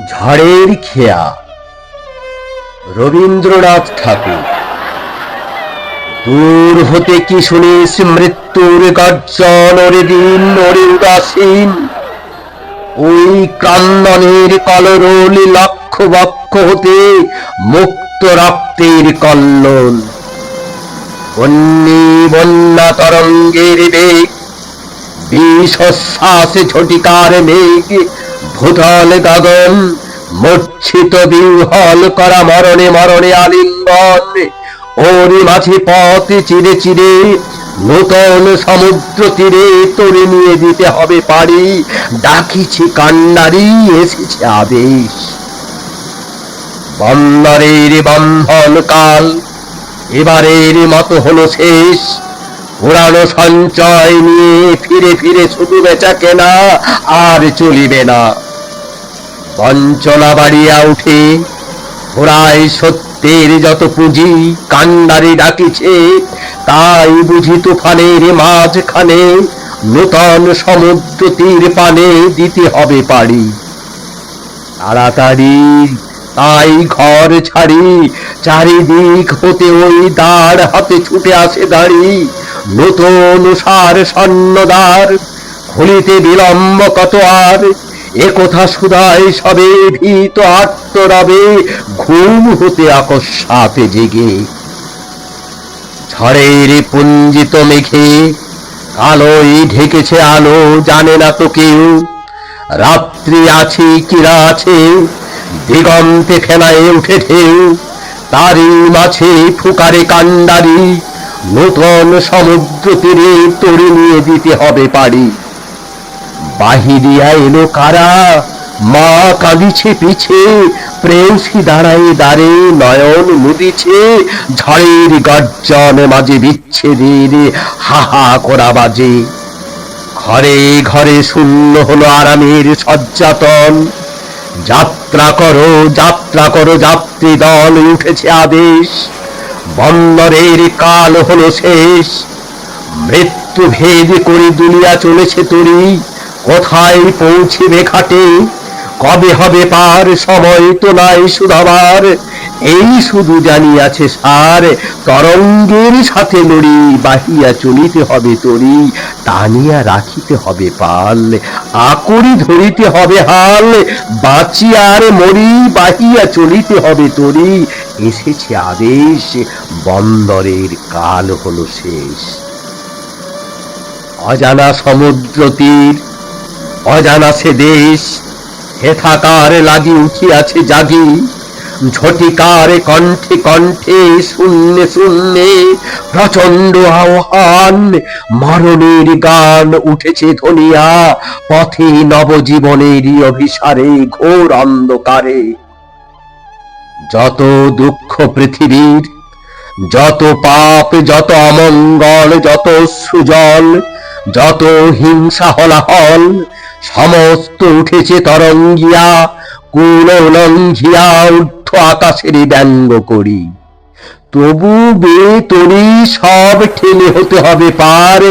ঝড়ের খেয়া, রবীন্দ্রনাথ ঠাকুর। দূর হতে কি শুনিস মৃত্যুর গর্জন, ওরে দিন ওরে উদাসীন। ওই ক্রন্দনের কলরোল, লক্ষ বক্ষ হতে মুক্ত রক্তের কল্লোল। বন্যী বন্যা তরঙ্গের বেগ, বিশ্বশ্বাসে ঝটিকার মেঘ, ভূতল গগন মূর্ছিত বিহ্বল করা মরণে মরণে আলিঙ্গন। ওর মাঝে পথ চিরে চিরে নূতন সমুদ্র তীরে তোরে নিয়ে দিতে হবে পাড়ি। ডাকিছে কান্নারি, এসেছে আদেশ। বন্দরের বন্ধন কাল এবারের মতো হলো শেষ। পুরানো সঞ্চয় নিয়ে ফিরে ফিরে শুধু বেচা কেনা আর চলিবে না। বঞ্চনা বাড়িয়া উঠে ঘোড়ায় সত্যের যত পুঁজি, কান্ডারি ডাকিছে তাই বুঝি তুফানের মাঝখানে নূতন সমুদ্র তীর পানে দিতে হবে পাড়ি। তাড়াতাড়ি তাই ঘর ছাড়ি, চারিদিক হতে ওই দাঁড় হাতে ছুটে আসে দাঁড়ি। নতুন সার স্বর্ণদ্বার খুলিতে বিলম্ব কত আর, একথা শুধায় সবে ভীত আত্মরবে ঘুম হতে আকস্মাতে জেগে। ঝড়ের পুঞ্জিত মেঘে কালোই ঢেকেছে আলো, জানে না তো কেউ রাত্রি আছে কিরা আছে। দিগন্তে ফেনায় উঠে ঢেউ, তারই মাঝে ফুকারে কান্ডারি। নূতন সমুদ্র তীরে তরি নিয়ে দিতে হবে পাড়ি। বাহিরিয়া এলো কারা, মা কাঁদিছে পিছে, প্রেয়সী দাঁড়ায় দ্বারে নয়ন মুদিছে। ঝড়ের গর্জন মাঝে বিচ্ছেদের হাহা করা বাজে। ঘরে ঘরে শূন্য হলো আরামের শয্যাতল। যাত্রা করো যাত্রা করো যাত্রী দল, উঠেছে আদেশ। বন্দরের কাল হলো শেষ। মৃত্যু ভেদ করে দুনিয়া চলেছে তরি, কোথায় পৌঁছিবে ঘাটে। কবে হবে পার, সময় তো নাই শুধাবার। এই শুধু জানিয়াছে সার, তরঙ্গের সাথে লড়ি বাহিয়া চলিতে হবে তরি। টানিয়া রাখিতে হবে পাল, আকড়ি ধরিতে হবে হাল। বাঁচিয়া আর মরি, বাহিয়া চলিতে হবে তরি। এসেছে আদেশ, বন্দরের কাল হলো শেষ। অজানা সমুদ্র তীর, অজানা সে দেশ, হেথাকার লাগি উঠিয়াছে জাগি। ঝটিকার কণ্ঠে কণ্ঠে শূন্যে শূন্যে প্রচন্ড আহ্বান। মরণের গান উঠেছে ধ্বনিয়া, পথে নবজীবনের অভিসারে ঘোর অন্ধকারে। যত দুঃখ পৃথিবীর, যত পাপ, যত অমঙ্গল, যত সুজল, যত হিংসা হলাহল, সমস্ত উঠেছে তরঙ্গিয়া, কুল লঙ্ঘিয়া ঊর্ধ্ব আকাশের ব্যঙ্গ করি। তবু বে তরি সব ঠেলে হতে হবে পার।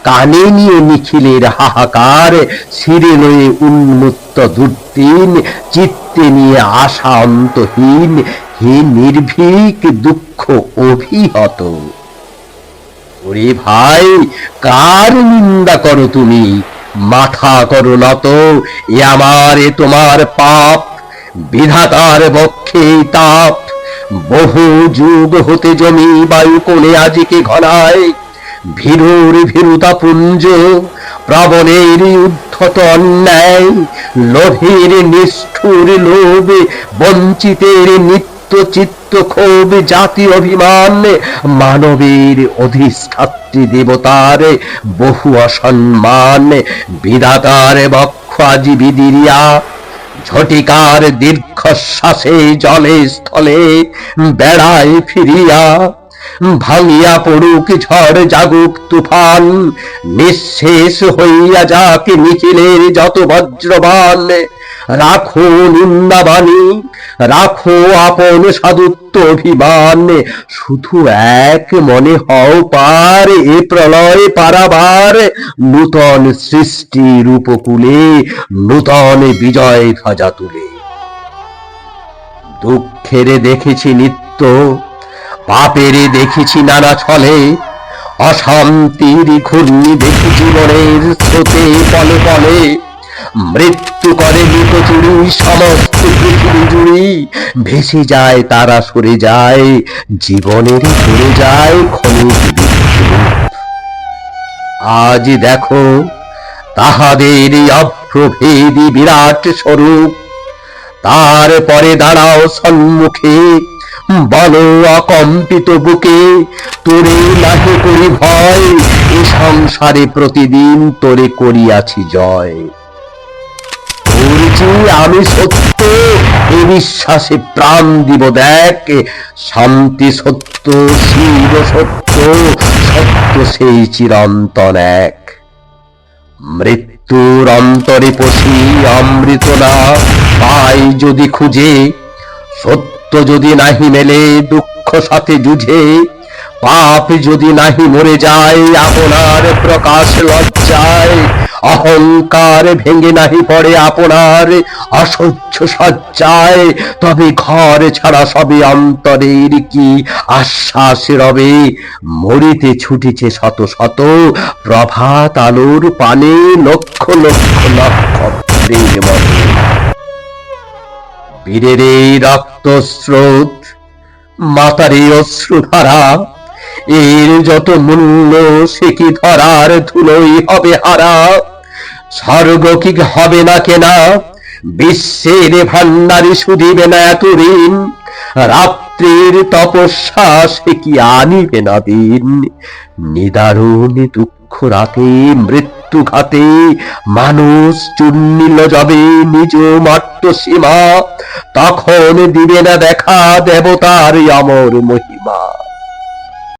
কানে নিয়ে নিখিলের হাহাকার, শিরে লয়ে উন্মুক্ত দুর্দিন, চিত্তে নিয়ে আশা অন্তহীন। হে নির্ভীক দুঃখ অভিহত, ওরে ভাই কার নিন্দা করো তুমি, মাথা করো নত। এ আমার এ তোমার পাপ, বিধাতার বক্ষে তাপ। বহু যুগ হতে জমি বায়ু কোণে আজিকে ঘনায়। ভীরুর ভীরুতা পুঞ্জ, প্রবলের উদ্ধত অন্যায়। লোভের নিষ্ঠুর লোভ, বঞ্চিতের নিত্য চিত্ত ক্ষোভ। জাতি অভিমান, মানবের অধিষ্ঠাত্রী দেবতার বহু অসম্মান। বিধাতার বক্ষ আজি বিদিরিয়া, ঝটিকার দীর্ঘশ্বাসে জলে স্থলে বেড়ায় ফিরিয়া। ভাঙিয়া পড়ুক ঝড়, জাগুক তুফান, নিঃশেষ হইয়া যাক নিখিলের যত বজ্রবান। রাখো নিন্দাবাণী, রাখো আপন সাধুত্ব অভিমান। শুধু এক মনে হও পার, এ প্রলয় পারাবার। নূতন সৃষ্টির উপকূলে নূতন বিজয় ধ্বজা তুলে। দুঃখের দেখেছি নিত্য, পাপের দেখেছি নানা ছলে, অশান্তির ঘূর্ণি দেখি জীবনের স্রোতে পলে পলে। মৃত্যু করে লুকোচুরি সমস্ত পৃথিবী জুড়ি, ভেসে যায় তারা সরে যায়, জীবনেরই চলে যায় ক্ষণিক বিচ্ছুর। আজ দেখো তাহাদের অপ্রভেদী বিরাট স্বরূপ, তারপরে দাঁড়াও সম্মুখে, বলো অকম্পিত বুকে, তোরে নাহি করি ভয়, এ সংসারে প্রতিদিন তোরে করিয়াছি জয়। তোর যে আমি সত্য, এ বিশ্বাসে প্রাণ দিব দেখ, শান্তি সত্য, শিব সত্য, সত্য সেই চিরন্তন এক। মৃত্যুর অন্তরে পশি অমৃত না পাই যদি খুঁজে, সত্য যদি নাহি মেলে দুঃখ সাথে যুঝে, পাপ যদি নাহি মরে যায় আপনার প্রকাশ লজ্জায়, অহংকার ভেঙে নাহি পড়ে আপনার অসহ্য সজ্জায়, তবে ঘর ছাড়া সবে অন্তরের কি আশ্বাস রবে। মরিতে ছুটিছে শত শত প্রভাত আলোর পানে, লক্ষ লক্ষ নক্ষত্রের মতো। বীরের এই রক্ত স্রোত, মাতারে অশ্রুধারা, এর যত মূল্য সে কি ধরার ধুলোই হবে হারা। স্বর্গ কি হবে না কেনা, বিশ্বের ভান্ডারে শুধিবে না এত ঋণ, রাত্রির তপস্যা সে কি আনিবে না দিন। নিদারুণ দুঃখ রাতে মৃত্যু ঘাতে, মানুষ চূর্ণিল যাবে নিজ মাট্ট সীমা, তখন দিবে না দেখা দেবতার অমর মহিমা।